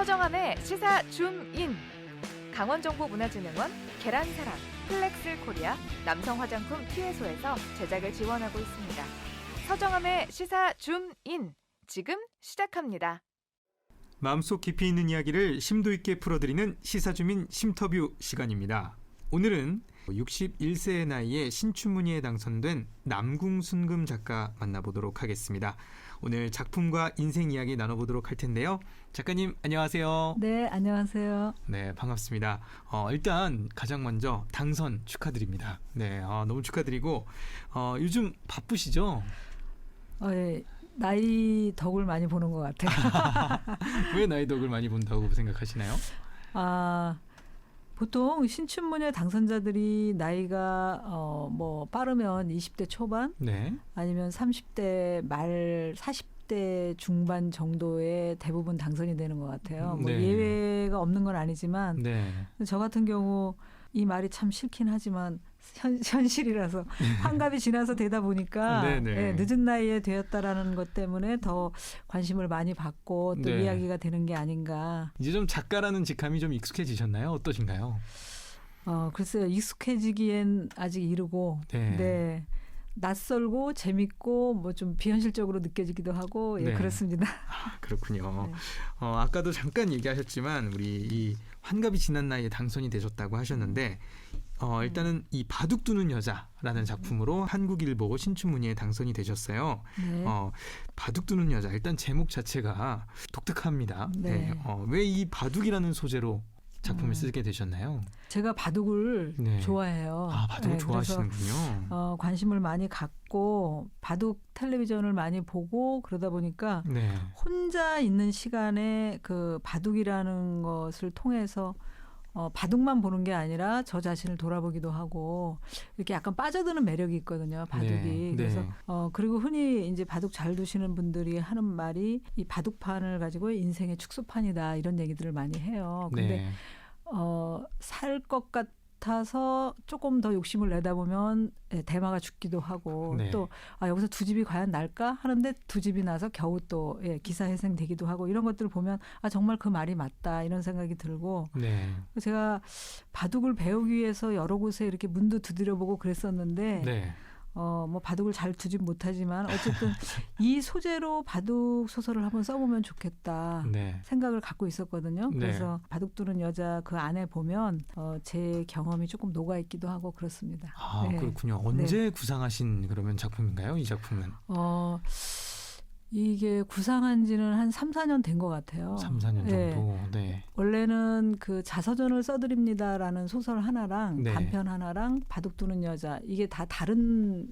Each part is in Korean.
서정함의 시사 줌인. 강원정보문화진흥원, 계란사랑, 플렉스 코리아, 남성 화장품 티웨소에서 제작을 지원하고 있습니다. 서정함의 시사 줌인. 지금 시작합니다. 마음속 깊이 있는 이야기를 심도 있게 풀어드리는 시사주민 심터뷰 시간입니다. 오늘은 61세의 나이에 신춘문예에 당선된 남궁순금 작가 만나보도록 하겠습니다. 오늘 작품과 인생 이야기 나눠보도록 할 텐데요. 작가님 안녕하세요. 네, 안녕하세요. 네, 반갑습니다. 일단 가장 먼저 당선 축하드립니다. 네, 너무 축하드리고 요즘 바쁘시죠? 예, 나이 덕을 많이 보는 것 같아요. 왜 나이 덕을 많이 본다고 생각하시나요? 보통 신춘문예 당선자들이 나이가 빠르면 20대 초반, 네. 아니면 30대 말 40대 중반 정도에 대부분 당선이 되는 것 같아요. 네. 예외가 없는 건 아니지만 네. 저 같은 경우 이 말이 참 싫긴 하지만 현실이라서 환갑이 지나서 되다 보니까 예, 늦은 나이에 되었다라는 것 때문에 더 관심을 많이 받고 또 이야기가 되는 게 아닌가. 이제 좀 작가라는 직함이 좀 익숙해지셨나요? 어떠신가요? 글쎄요. 익숙해지기엔 아직 이르고 네. 낯설고 재밌고 뭐 좀 비현실적으로 느껴지기도 하고 예, 그렇습니다. 그렇군요. 네. 아까도 잠깐 얘기하셨지만 우리 이 환갑이 지난 나이에 당선이 되셨다고 하셨는데 일단은 이 바둑 두는 여자라는 작품으로 한국일보 신춘문예에 당선이 되셨어요. 네. 바둑 두는 여자 일단 제목 자체가 독특합니다. 네. 왜 이 바둑이라는 소재로 작품을 쓰게 되셨나요? 제가 바둑을 좋아해요. 바둑을 좋아하시는군요. 관심을 많이 갖고 바둑 텔레비전을 많이 보고 그러다 보니까 혼자 있는 시간에 그 바둑이라는 것을 통해서 바둑만 보는 게 아니라 저 자신을 돌아보기도 하고 이렇게 약간 빠져드는 매력이 있거든요. 바둑이. 그래서 그리고 흔히 이제 바둑 잘 두시는 분들이 하는 말이 이 바둑판을 가지고 인생의 축소판이다 이런 얘기들을 많이 해요. 근데 살 것 같아서 조금 더 욕심을 내다 보면 대마가 죽기도 하고 또 여기서 두 집이 과연 날까 하는데 두 집이 나서 겨우 또 기사회생되기도 하고 이런 것들을 보면 정말 그 말이 맞다 이런 생각이 들고 제가 바둑을 배우기 위해서 여러 곳에 이렇게 문도 두드려보고 그랬었는데 뭐 바둑을 잘 두진 못하지만 어쨌든 이 소재로 바둑 소설을 한번 써보면 좋겠다 생각을 갖고 있었거든요. 그래서 바둑 두는 여자 그 안에 보면 제 경험이 조금 녹아있기도 하고 그렇습니다. 그렇군요. 언제 구상하신 그러면 작품인가요? 이 작품은? 이게 구상한 지는 한 3, 4년 된 것 같아요. 3, 4년 정도. 원래는 그 자서전을 써드립니다라는 소설 하나랑 단편 하나랑 바둑 두는 여자 이게 다 다른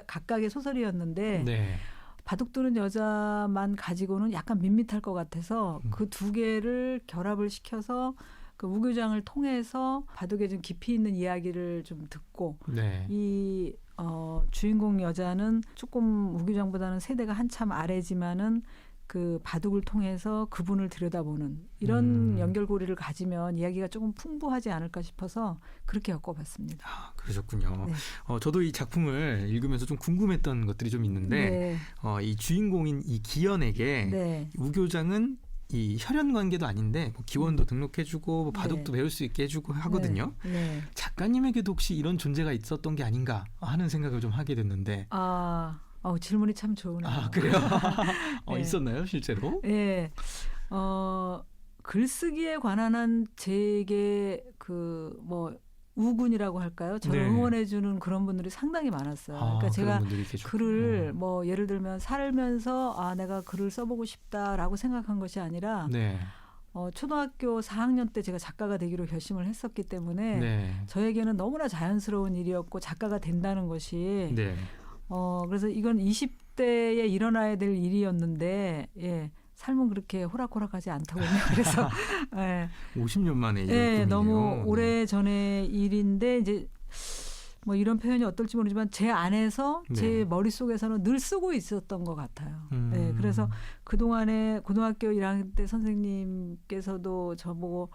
각각의 소설이었는데 바둑 두는 여자만 가지고는 약간 밋밋할 것 같아서 그 두 개를 결합을 시켜서 그 우교장을 통해서 바둑에 좀 깊이 있는 이야기를 좀 듣고 이 주인공 여자는 조금 우교장보다는 세대가 한참 아래지만은 그 바둑을 통해서 그분을 들여다보는 이런 연결고리를 가지면 이야기가 조금 풍부하지 않을까 싶어서 그렇게 엮어봤습니다. 그러셨군요. 저도 이 작품을 읽으면서 좀 궁금했던 것들이 좀 있는데 이 주인공인 이 기현에게 우교장은 이 혈연 관계도 아닌데 뭐 기원도 등록해주고 뭐 바둑도 배울 수 있게 해주고 하거든요. 작가님에게도 혹시 이런 존재가 있었던 게 아닌가 하는 생각을 좀 하게 됐는데. 질문이 참 좋으네요. 그래요? 있었나요 실제로? 글쓰기에 관한 한 제게 우군이라고 할까요? 저를 응원해주는 그런 분들이 상당히 많았어요. 그러니까 제가 글을 예를 들면 살면서 내가 글을 써보고 싶다라고 생각한 것이 아니라 초등학교 4학년 때 제가 작가가 되기로 결심을 했었기 때문에 저에게는 너무나 자연스러운 일이었고 작가가 된다는 것이 그래서 이건 20대에 일어나야 될 일이었는데 삶은 그렇게 호락호락하지 않더군요. 그래서 50년 만에 이런 너무 오래 전의 일인데 이제 뭐 이런 표현이 어떨지 모르지만 제 안에서 제 머릿속에서는 늘 쓰고 있었던 것 같아요. 그래서 그동안에 고등학교 1학년 때 선생님께서도 저보고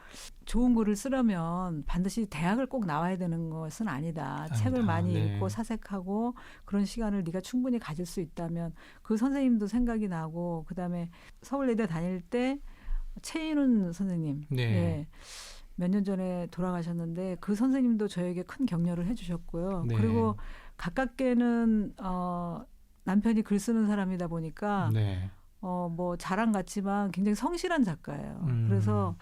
좋은 글을 쓰려면 반드시 대학을 꼭 나와야 되는 것은 아니다. 책을 많이 읽고 사색하고 그런 시간을 네가 충분히 가질 수 있다면 그 선생님도 생각이 나고 그다음에 서울예대 다닐 때 최인훈 선생님. 네. 네. 몇 년 전에 돌아가셨는데 그 선생님도 저에게 큰 격려를 해주셨고요. 네. 그리고 가깝게는 남편이 글 쓰는 사람이다 보니까 네. 뭐 자랑 같지만 굉장히 성실한 작가예요. 그래서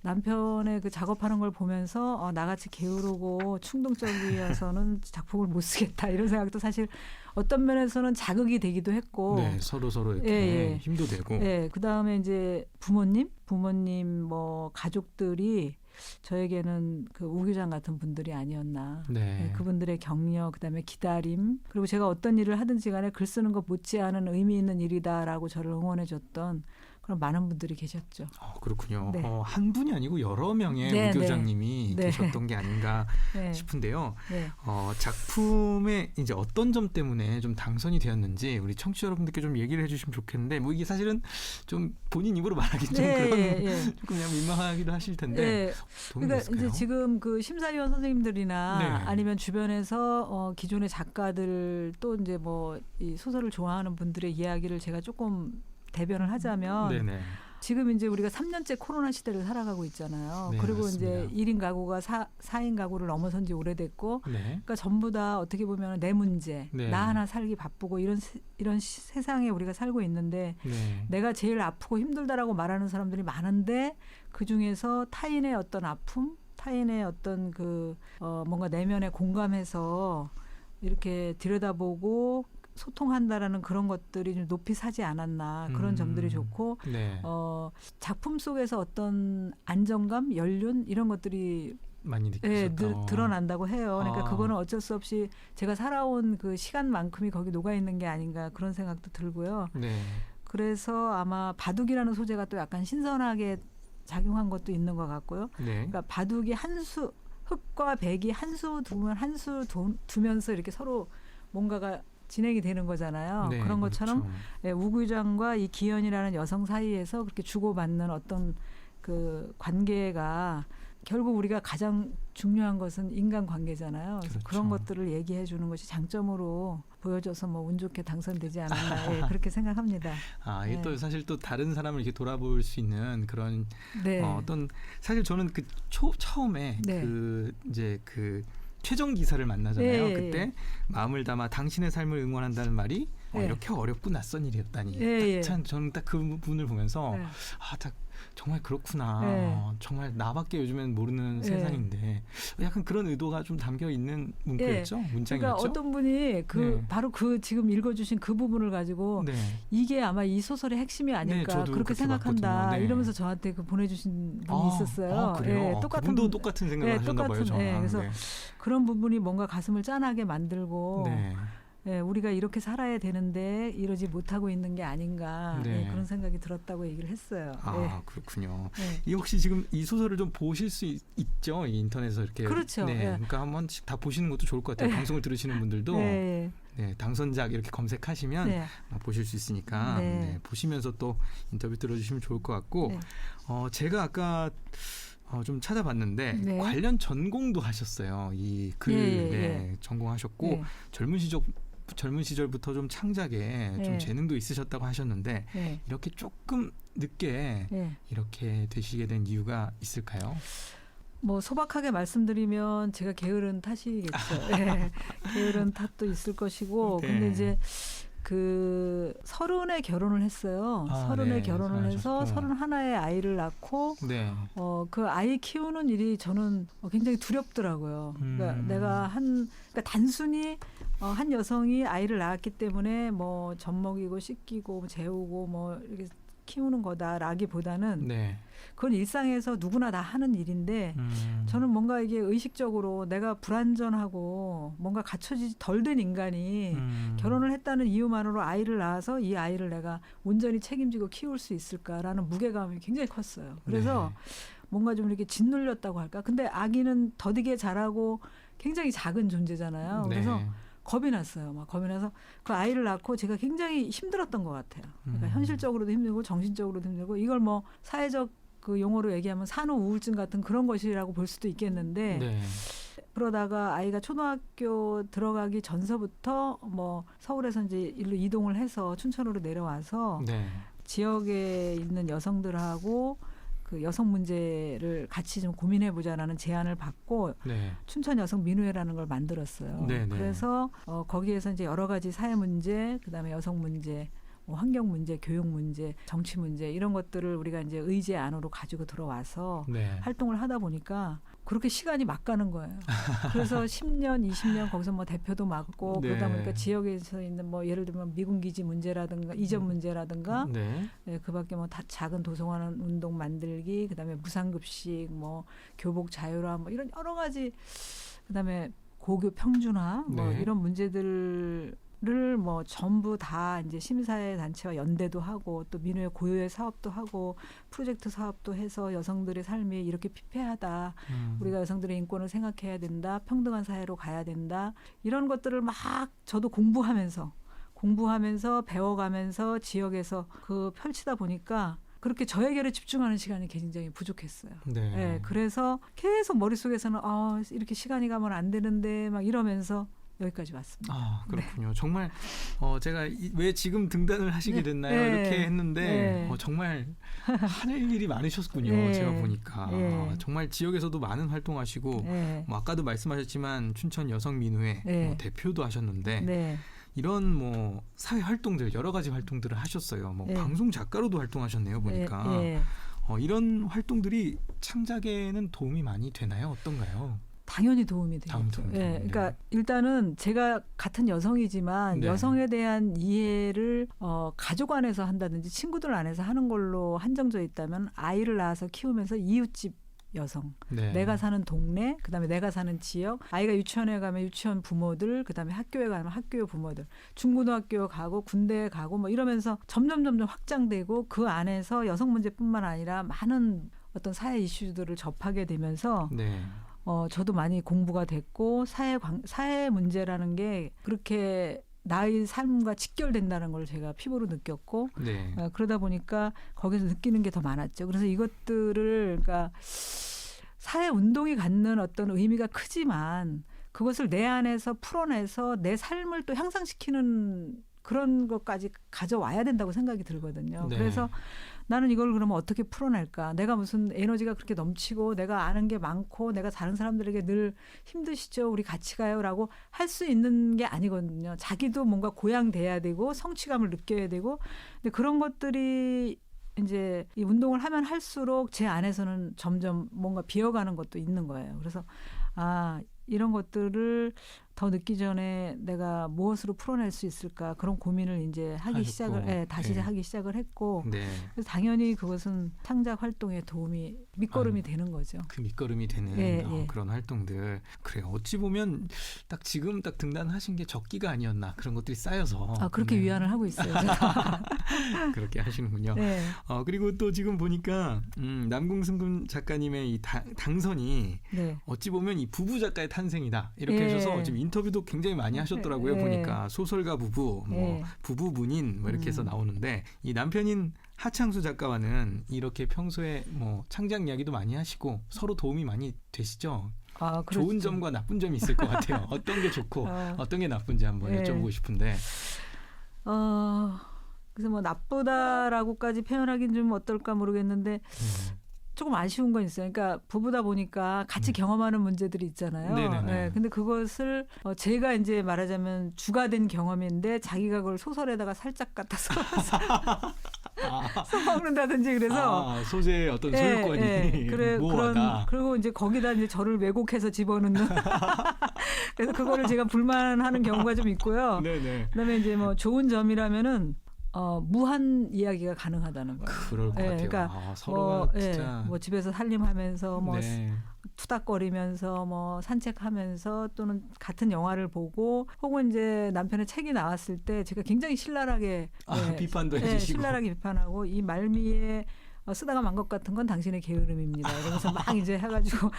남편의 그 작업하는 걸 보면서 나같이 게으르고 충동적이어서는 작품을 못 쓰겠다 이런 생각도 사실 어떤 면에서는 자극이 되기도 했고, 네, 서로 이렇게 힘도 되고, 그 다음에 이제 부모님 뭐 가족들이 저에게는 그 우교장 같은 분들이 아니었나. 네, 그분들의 격려, 그다음에 기다림, 그리고 제가 어떤 일을 하든지 간에 글 쓰는 것 못지않은 의미 있는 일이다라고 저를 응원해줬던 그런 많은 분들이 계셨죠. 그렇군요. 네. 한 분이 아니고 여러 명의 우교장님이 계셨던 게 아닌가 싶은데요. 네. 작품의 이제 어떤 점 때문에 좀 당선이 되었는지 우리 청취자 여러분들께 좀 얘기를 해주시면 좋겠는데, 뭐 이게 사실은 좀 본인 입으로 말하기 좀 조금 그냥 민망하기도 하실 텐데. 그러니까 이제 지금 그 심사위원 선생님들이나 아니면 주변에서 기존의 작가들 또 이제 뭐 이 소설을 좋아하는 분들의 이야기를 제가 조금 대변을 하자면, 지금 이제 우리가 3년째 코로나 시대를 살아가고 있잖아요. 그리고 맞습니다. 이제 1인 가구가 4인 가구를 넘어선 지 오래됐고, 그러니까 전부 다 어떻게 보면 내 문제, 나 하나 살기 바쁘고 이런 세상에 우리가 살고 있는데, 내가 제일 아프고 힘들다라고 말하는 사람들이 많은데, 그 중에서 타인의 어떤 아픔, 타인의 어떤 그 뭔가 내면에 공감해서 이렇게 들여다보고 소통한다라는 그런 것들이 좀 높이 사지 않았나, 그런 점들이 좋고, 작품 속에서 어떤 안정감, 연륜 이런 것들이 많이 드러난다고 해요. 그러니까 그거는 어쩔 수 없이 제가 살아온 그 시간만큼이 거기 녹아 있는 게 아닌가, 그런 생각도 들고요. 그래서 아마 바둑이라는 소재가 또 약간 신선하게 작용한 것도 있는 것 같고요. 그러니까 바둑이 흑과 백이 한 수 두면서 이렇게 서로 뭔가가 진행이 되는 거잖아요. 그런 것처럼 우구장과 이 기현이라는 여성 사이에서 그렇게 주고받는 어떤 그 관계가, 결국 우리가 가장 중요한 것은 인간 관계잖아요. 그래서 그런 것들을 얘기해 주는 것이 장점으로 보여줘서 뭐 운 좋게 당선되지 않았나, 그렇게 생각합니다. 이게 또 사실 또 다른 사람을 이렇게 돌아볼 수 있는 그런 어떤, 사실 저는 그 처음에 그 이제 그 최정 기사를 만나잖아요. 그때 마음을 담아 당신의 삶을 응원한다는 말이 이렇게 어렵고 낯선 일이었다니. 참 저는 딱 그 부분을 보면서 딱 정말 그렇구나. 정말 나밖에 요즘엔 모르는 세상인데, 약간 그런 의도가 좀 담겨 있는 문구였죠? 문장이었죠? 그러니까 어떤 분이 바로 그 지금 읽어주신 그 부분을 가지고 이게 아마 이 소설의 핵심이 아닐까, 그렇게 생각한다. 이러면서 저한테 그 보내주신 분이 있었어요. 그래요? 그분도 똑같은 생각을 하셨나 봐요. 그래서 그런 부분이 뭔가 가슴을 짠하게 만들고, 우리가 이렇게 살아야 되는데 이러지 못하고 있는 게 아닌가, 그런 생각이 들었다고 얘기를 했어요. 그렇군요. 이 혹시 지금 이 소설을 좀 보실 수 있죠? 인터넷에서 이렇게. 그렇죠. 그러니까 한 번씩 다 보시는 것도 좋을 것 같아요. 방송을 들으시는 분들도 당선작 이렇게 검색하시면 보실 수 있으니까 보시면서 또 인터뷰 들어주시면 좋을 것 같고, 제가 아까 좀 찾아봤는데 관련 전공도 하셨어요. 이 글 전공하셨고, 젊은 시절부터 좀 창작에 좀 재능도 있으셨다고 하셨는데, 이렇게 조금 늦게 이렇게 되시게 된 이유가 있을까요? 뭐 소박하게 말씀드리면 제가 게으른 탓이겠죠. 게으른 탓도 있을 것이고, 근데 이제 그 30에 결혼을 했어요. 30에 결혼을 해서 31의 아이를 낳고, 그 아이 키우는 일이 저는 굉장히 두렵더라고요. 그러니까 그러니까 단순히 한 여성이 아이를 낳았기 때문에 뭐 젖 먹이고 씻기고 재우고 뭐 이렇게 키우는 거다라기보다는 그건 일상에서 누구나 다 하는 일인데, 저는 뭔가 이게 의식적으로 내가 불완전하고 뭔가 갖춰지지 덜 된 인간이 결혼을 했다는 이유만으로 아이를 낳아서 이 아이를 내가 온전히 책임지고 키울 수 있을까라는 무게감이 굉장히 컸어요. 그래서 뭔가 좀 이렇게 짓눌렸다고 할까? 근데 아기는 더디게 자라고 굉장히 작은 존재잖아요. 그래서 겁이 났어요. 막 겁이 나서 그 아이를 낳고 제가 굉장히 힘들었던 것 같아요. 그러니까 현실적으로도 힘들고 정신적으로도 힘들고, 이걸 뭐 사회적 그 용어로 얘기하면 산후 우울증 같은 그런 것이라고 볼 수도 있겠는데, 그러다가 아이가 초등학교 들어가기 전서부터 뭐 서울에서 이제 일로 이동을 해서 춘천으로 내려와서 지역에 있는 여성들하고 그 여성 문제를 같이 좀 고민해보자라는 제안을 받고 네. 춘천 여성 민우회라는 걸 만들었어요. 네, 네. 그래서 거기에서 이제 여러 가지 사회 문제, 그다음에 여성 문제, 뭐 환경 문제, 교육 문제, 정치 문제 이런 것들을 우리가 이제 의제 안으로 가지고 들어와서 네. 활동을 하다 보니까 그렇게 시간이 막 가는 거예요. 그래서 10년, 20년 거기서 뭐 대표도 맡고 네. 그러다 보니까 지역에서 있는 뭐 예를 들면 미군 기지 문제라든가 이전 문제라든가 네. 네, 그밖에 뭐 다 작은 도서관 운동 만들기, 그다음에 무상급식, 뭐 교복 자율화, 뭐 이런 여러 가지, 그다음에 고교 평준화, 뭐 네. 이런 문제들을 뭐 전부 다 이제 시민사회 단체와 연대도 하고 또 민우회 고유회 사업도 하고 프로젝트 사업도 해서 여성들의 삶이 이렇게 피폐하다. 우리가 여성들의 인권을 생각해야 된다. 평등한 사회로 가야 된다. 이런 것들을 막 저도 공부하면서 배워가면서 지역에서 그 펼치다 보니까 그렇게 저에게를 집중하는 시간이 굉장히 부족했어요. 네. 네, 그래서 계속 머릿속에서는 이렇게 시간이 가면 안 되는데 막 이러면서 여기까지 왔습니다. 아, 그렇군요. 네. 정말 제가 왜 지금 등단을 하시게 됐나요? 네. 이렇게 했는데 네. 정말 하늘 일이 많으셨군요. 네. 제가 보니까 네. 정말 지역에서도 많은 활동하시고 네. 뭐 아까도 말씀하셨지만 춘천 여성민우회 네. 뭐 대표도 하셨는데 네. 이런 뭐 사회 활동들 여러 가지 활동들을 하셨어요. 뭐 네. 방송 작가로도 활동하셨네요. 보니까 네. 이런 활동들이 창작에는 도움이 많이 되나요? 어떤가요? 당연히 도움이 되겠죠. 네, 그러니까 일단은 제가 같은 여성이지만 네. 여성에 대한 이해를 가족 안에서 한다든지 친구들 안에서 하는 걸로 한정져 있다면 아이를 낳아서 키우면서 이웃집 여성, 네. 내가 사는 동네, 그다음에 내가 사는 지역, 아이가 유치원에 가면 유치원 부모들, 그다음에 학교에 가면 학교 부모들, 중고등학교 가고 군대에 가고 뭐 이러면서 점점 확장되고 그 안에서 여성 문제뿐만 아니라 많은 어떤 사회 이슈들을 접하게 되면서 네. 저도 많이 공부가 됐고 사회 문제라는 게 그렇게 나의 삶과 직결된다는 걸 제가 피부로 느꼈고 네. 그러다 보니까 거기서 느끼는 게 더 많았죠. 그래서 이것들을 그러니까 사회 운동이 갖는 어떤 의미가 크지만 그것을 내 안에서 풀어내서 내 삶을 또 향상시키는 그런 것까지 가져와야 된다고 생각이 들거든요. 네. 그래서 나는 이걸 그러면 어떻게 풀어낼까? 내가 무슨 에너지가 그렇게 넘치고 내가 아는 게 많고 내가 다른 사람들에게 늘 힘드시죠? 우리 같이 가요라고 할 수 있는 게 아니거든요. 자기도 뭔가 고양돼야 되고 성취감을 느껴야 되고 근데 그런 것들이 이제 이 운동을 하면 할수록 제 안에서는 점점 뭔가 비어가는 것도 있는 거예요. 그래서 이런 것들을 더 늦기 전에 내가 무엇으로 풀어낼 수 있을까 그런 고민을 이제 다시 하기 시작을 했고 네. 그래서 당연히 그것은 창작 활동에 도움이 밑거름이 되는 거죠. 그 밑거름이 되는 그런 활동들. 그래요. 어찌 보면 딱 지금 딱 등단하신 게 적기가 아니었나 그런 것들이 쌓여서 그렇게 위안을 하고 있어요. 제가. 그렇게 하시는군요. 네. 그리고 또 지금 보니까 남궁승근 작가님의 이 당선이 네. 어찌 보면 이 부부 작가의 탄생이다 이렇게 하셔서 지금 인터뷰도 굉장히 많이 하셨더라고요. 보니까 소설가 부부, 뭐 부부 문인 뭐 이렇게 해서 나오는데 이 남편인 하창수 작가와는 이렇게 평소에 뭐 창작 이야기도 많이 하시고 서로 도움이 많이 되시죠? 그렇죠. 좋은 점과 나쁜 점이 있을 것 같아요. 어떤 게 좋고 어떤 게 나쁜지 한번 여쭤보고 싶은데. 그래서 뭐 나쁘다라고까지 표현하기는 좀 어떨까 모르겠는데 조금 아쉬운 건 있어요. 그러니까 부부다 보니까 같이 경험하는 문제들이 있잖아요. 네, 근데 그것을 제가 이제 말하자면 주가 된 경험인데 자기가 그걸 소설에다가 살짝 갖다서 써먹는다든지 그래서 소재의 어떤 소유권이 모호하다. 그리고 이제 거기다 이제 저를 왜곡해서 집어넣는 그래서 그거를 제가 불만하는 경우가 좀 있고요. 그다음에 이제 뭐 좋은 점이라면은 무한 이야기가 가능하다는 거예요. 그럴 것 같아요. 그러니까 서로가 진짜 뭐 집에서 살림하면서 뭐 투닥거리면서 뭐 산책하면서 또는 같은 영화를 보고 혹은 이제 남편의 책이 나왔을 때 제가 굉장히 신랄하게 비판도 해주시고 신랄하게 비판하고 이 말미에 쓰다가 만 것 같은 건 당신의 게으름입니다. 이러면서 막 이제 해가지고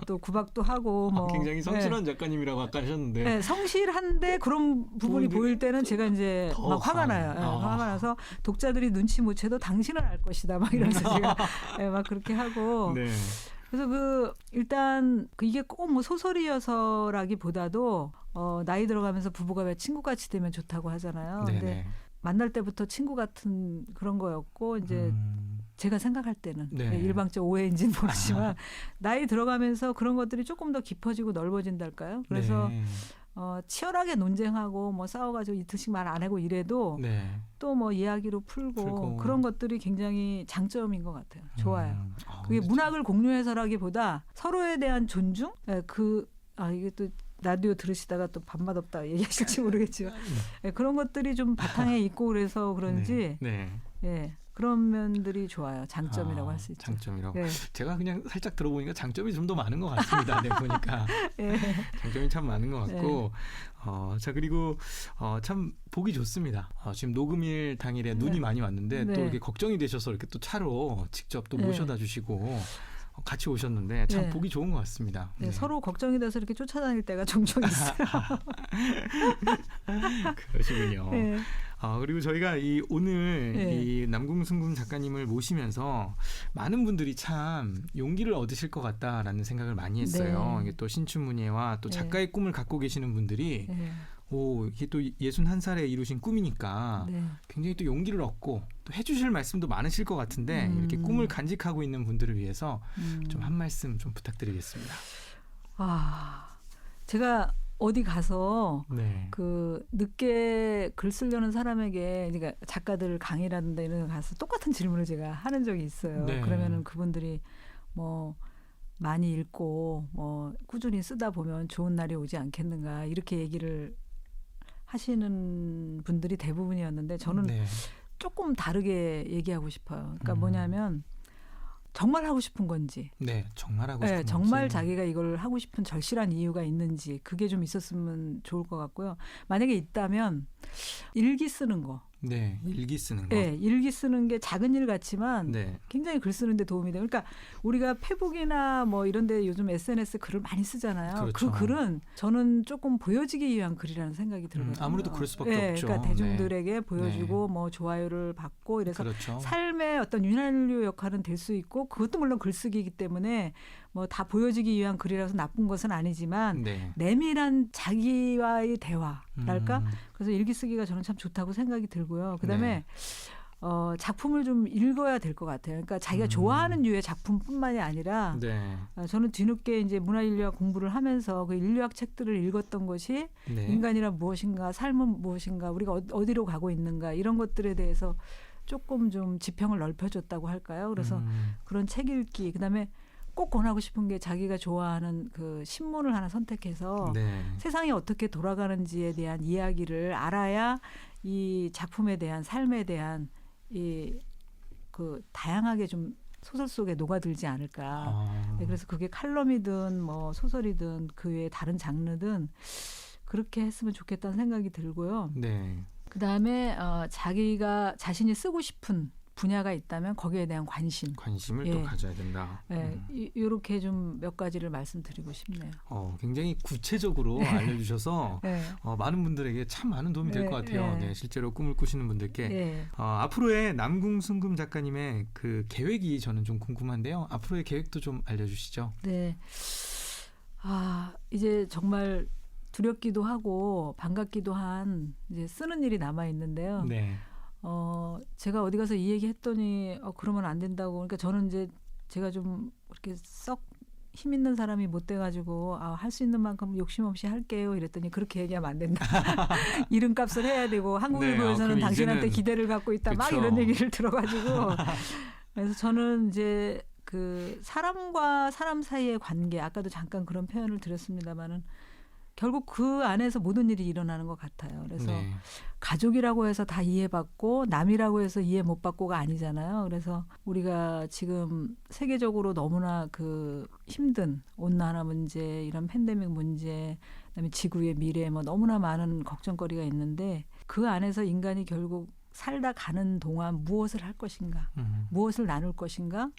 또 구박도 하고 뭐 굉장히 성실한 작가님이라고 아까 하셨는데 네, 성실한데 그런 부분이 보일 때는 제가 이제 막 화가 나요. 화가 나서 독자들이 눈치 못 채도 당신은 알 것이다. 막 이러면서 제가 막 그렇게 하고. 그래서 일단 이게 꼭 뭐 소설이어서라기보다도 나이 들어가면서 부부가 왜 친구같이 되면 좋다고 하잖아요. 근데 만날 때부터 친구 같은 그런 거였고 이제 제가 생각할 때는 네. 일방적 오해인지는 모르지만 나이 들어가면서 그런 것들이 조금 더 깊어지고 넓어진달까요? 그래서 네. 치열하게 논쟁하고 뭐 싸워가지고 이틀씩 말 안 하고 이래도 네. 또 뭐 이야기로 풀고 그런 것들이 굉장히 장점인 것 같아요. 좋아요. 그게 그렇죠. 문학을 공유해서라기보다 서로에 대한 존중? 네, 이게 또 라디오 들으시다가 또 밥맛없다 얘기하실지 모르겠지만 네, 그런 것들이 좀 바탕에 있고 그래서 그런지 예, 그런 면들이 좋아요. 장점이라고 할 수 있죠. 장점이라고. 네. 제가 그냥 살짝 들어보니까 장점이 좀 더 많은 것 같습니다. 네, 보니까. 네. 장점이 참 많은 것 같고 자 그리고 참 보기 좋습니다. 지금 녹음일 당일에 눈이 많이 왔는데 또 이렇게 걱정이 되셔서 이렇게 또 차로 직접 또 모셔다 주시고 같이 오셨는데 참 보기 좋은 것 같습니다. 네, 서로 걱정이 돼서 이렇게 쫓아다닐 때가 종종 있어요. 그러시군요. 네. 그리고 저희가 오늘 이 남궁순금 작가님을 모시면서 많은 분들이 참 용기를 얻으실 것 같다라는 생각을 많이 했어요. 이게 또 신춘문예와 또 작가의 꿈을 갖고 계시는 분들이 이게 또 61살에 이루신 꿈이니까 굉장히 또 용기를 얻고 또 해주실 말씀도 많으실 것 같은데 이렇게 꿈을 간직하고 있는 분들을 위해서 좀 한 말씀 좀 부탁드리겠습니다. 제가 어디 가서 그 늦게 글 쓰려는 사람에게 그러니까 작가들 강의라든가 이런 데 가서 똑같은 질문을 제가 하는 적이 있어요. 그러면은 그분들이 뭐 많이 읽고 뭐 꾸준히 쓰다 보면 좋은 날이 오지 않겠는가 이렇게 얘기를 하시는 분들이 대부분이었는데 저는 조금 다르게 얘기하고 싶어요. 그러니까 뭐냐면 정말 하고 싶은 건지. 네, 정말 하고 싶은 건지. 정말 자기가 이걸 하고 싶은 절실한 이유가 있는지 그게 좀 있었으면 좋을 것 같고요. 만약에 있다면 일기 쓰는 거. 네, 일기 쓰는 거. 네, 일기 쓰는 게 작은 일 같지만 굉장히 글 쓰는 데 도움이 돼요. 그러니까 우리가 페북이나 뭐 이런 데 요즘 SNS 글을 많이 쓰잖아요. 그렇죠. 그 글은 저는 조금 보여지기 위한 글이라는 생각이 들거든요. 아무래도 그럴 수밖에 없죠. 그러니까 대중들에게 보여주고 뭐 좋아요를 받고 이래서 삶의 어떤 윤활유 역할은 될 수 있고 그것도 물론 글쓰기이기 때문에 뭐 다 보여지기 위한 글이라서 나쁜 것은 아니지만 내밀한 자기와의 대화랄까? 그래서 일기 쓰기가 저는 참 좋다고 생각이 들고요. 그다음에 작품을 좀 읽어야 될 것 같아요. 그러니까 자기가 좋아하는 류의 작품뿐만이 아니라 저는 뒤늦게 이제 문화인류학 공부를 하면서 그 인류학 책들을 읽었던 것이 인간이란 무엇인가, 삶은 무엇인가, 우리가 어디로 가고 있는가 이런 것들에 대해서 조금 좀 지평을 넓혀줬다고 할까요? 그래서 그런 책 읽기, 그다음에 꼭 권하고 싶은 게 자기가 좋아하는 그 신문을 하나 선택해서 세상이 어떻게 돌아가는지에 대한 이야기를 알아야 이 작품에 대한 삶에 대한 그 다양하게 좀 소설 속에 녹아들지 않을까. 그래서 그게 칼럼이든 뭐 소설이든 그 외에 다른 장르든 그렇게 했으면 좋겠다는 생각이 들고요. 그다음에 자기가 자신이 쓰고 싶은 분야가 있다면 거기에 대한 관심을 또 가져야 된다. 이렇게 좀 몇 가지를 말씀드리고 싶네요. 굉장히 구체적으로 알려주셔서 많은 분들에게 참 많은 도움이 될 것 같아요. 실제로 꿈을 꾸시는 분들께 앞으로의 남궁순금 작가님의 그 계획이 저는 좀 궁금한데요. 앞으로의 계획도 좀 알려주시죠. 네. 이제 정말 두렵기도 하고 반갑기도 한 이제 쓰는 일이 남아 있는데요. 제가 어디 가서 이 얘기 했더니 그러면 안 된다고. 그러니까 저는 이제 제가 좀 이렇게 썩 힘 있는 사람이 못 돼가지고 할 수 있는 만큼 욕심 없이 할게요. 이랬더니 그렇게 얘기하면 안 된다. 이름값을 해야 되고 한국일보에서는 당신한테 기대를 갖고 있다. 막 이런 얘기를 들어가지고 그래서 저는 이제 그 사람과 사람 사이의 관계 아까도 잠깐 그런 표현을 드렸습니다마는 결국 그 안에서 모든 일이 일어나는 것 같아요. 그래서 가족이라고 해서 다 이해받고 남이라고 해서 이해 못 받고가 아니잖아요. 그래서 우리가 지금 세계적으로 너무나 그 힘든 온난화 문제, 이런 팬데믹 문제, 그다음에 지구의 미래 뭐 너무나 많은 걱정거리가 있는데 그 안에서 인간이 결국 살다 가는 동안 무엇을 할 것인가, 무엇을 나눌 것인가,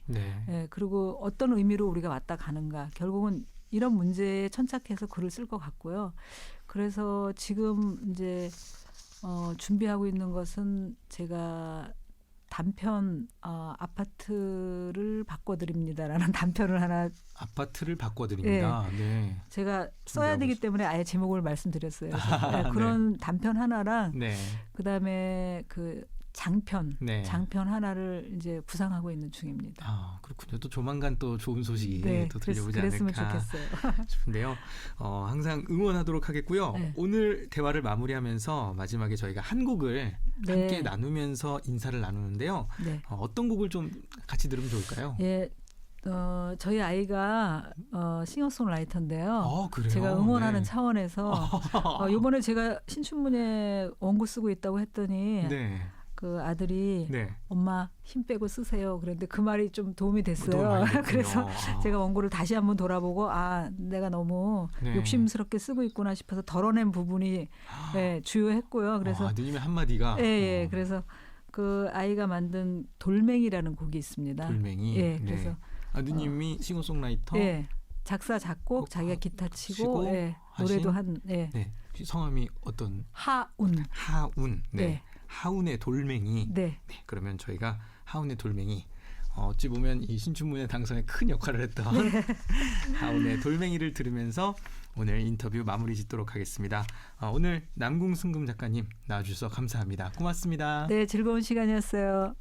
그리고 어떤 의미로 우리가 왔다 가는가, 결국은 이런 문제에 천착해서 글을 쓸 것 같고요. 그래서 지금 이제 준비하고 있는 것은 제가 단편 아파트를 바꿔드립니다라는 단편을 하나. 아파트를 바꿔드립니다. 네. 네. 제가 써야 되기 때문에 아예 제목을 말씀드렸어요. 네, 그런 단편 하나랑 네. 그다음에 그 장편 네. 하나를 이제 구상하고 있는 중입니다. 아, 그렇군요. 또 조만간 또 좋은 소식이 네, 또 들려오지 그랬으면 않을까 좋겠어요. 싶은데요. 항상 응원하도록 하겠고요. 네. 오늘 대화를 마무리하면서 마지막에 저희가 한 곡을 네. 함께 나누면서 인사를 나누는데요. 네. 어떤 곡을 좀 같이 들으면 좋을까요? 예, 저희 아이가 싱어송라이터인데요. 그래요? 제가 응원하는 네. 차원에서 이번에 제가 신춘문예 원고 쓰고 있다고 했더니 네. 그 아들이 네. 엄마 힘 빼고 쓰세요. 그런데 그 말이 좀 도움이 됐어요. 도움이 많이 됐군요. 그래서 제가 원고를 다시 한번 돌아보고 내가 너무 네. 욕심스럽게 쓰고 있구나 싶어서 덜어낸 부분이 주요했고요. 그래서 아드님의 한마디가 예. 그래서 그 아이가 만든 돌멩이라는 곡이 있습니다. 돌멩이. 예. 그래서 네. 아드님이 싱어송라이터. 예. 작사 작곡 자기가 기타 치고 노래도 한 네. 성함이 어떤? 하운. 네. 네. 하운의 돌멩이. 네. 네. 그러면 저희가 하운의 돌멩이 어찌 보면 이 신춘문예 당선에 큰 역할을 했던 하운의 돌멩이를 들으면서 오늘 인터뷰 마무리 짓도록 하겠습니다. 오늘 남궁승금 작가님 나와주셔서 감사합니다. 고맙습니다. 네, 즐거운 시간이었어요.